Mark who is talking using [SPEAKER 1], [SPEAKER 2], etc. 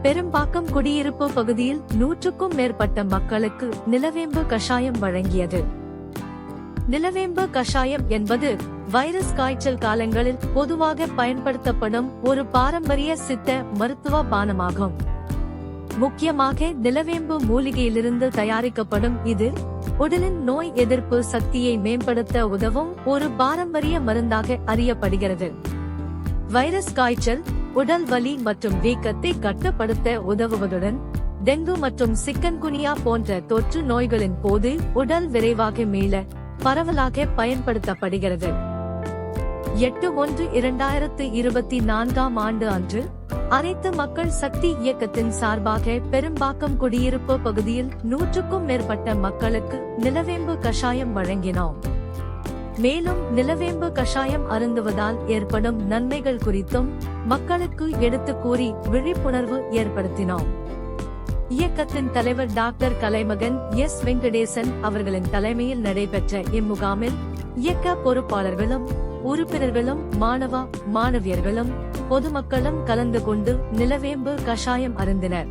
[SPEAKER 1] பெரும்பாக்கம் குடியிருப்பு பகுதியில் 100க்கும் மேற்பட்ட மக்களுக்கு நிலவேம்பு கஷாயம் வழங்கியது. நிலவேம்பு கஷாயம் என்பது வைரஸ் காய்ச்சல் காலங்களில் பொதுவாக பயன்படுத்தப்படும் ஒரு பாரம்பரிய சித்த மருத்துவ பானமாகும். முக்கியமாக நிலவேம்பு மூலிகையிலிருந்து தயாரிக்கப்படும் இது உடலின் நோய் எதிர்ப்பு சக்தியை மேம்படுத்த உதவும் ஒரு பாரம்பரிய மருந்தாக அறியப்படுகிறது. வைரஸ் காய்ச்சல், உடல் வலி மற்றும் வீக்கத்தை கட்டுப்படுத்த உதவுவதுடன் டெங்கு மற்றும் சிக்கன்குனியா போன்ற தொற்று நோய்களின் போது உடல் விரைவாக மீள பரவலாக பயன்படுத்தப்படுகிறது. 8/1/2024 ஆண்டு அன்று அனைத்து மக்கள் சக்தி இயக்கத்தின் சார்பாக பெரும்பாக்கம் குடியிருப்பு பகுதியில் 100க்கும் மேற்பட்ட மக்களுக்கு நிலவேம்பு கஷாயம் வழங்கினோம். மேலும் நிலவேம்பு கஷாயம் அருந்துவதால் ஏற்படும் நன்மைகள் குறித்தும் மக்களுக்கு எடுத்துக் கூறி விழிப்புணர்வு ஏற்படுத்தினோம். இயக்கத்தின் தலைவர் டாக்டர் கலைமகன் எஸ். வெங்கடேசன் அவர்களின் தலைமையில் நடைபெற்ற இம்முகாமில் இயக்க பொறுப்பாளர்களும் உறுப்பினர்களும் மாணவியர்களும் பொதுமக்களும் கலந்து கொண்டு நிலவேம்பு கஷாயம் அருந்தினர்.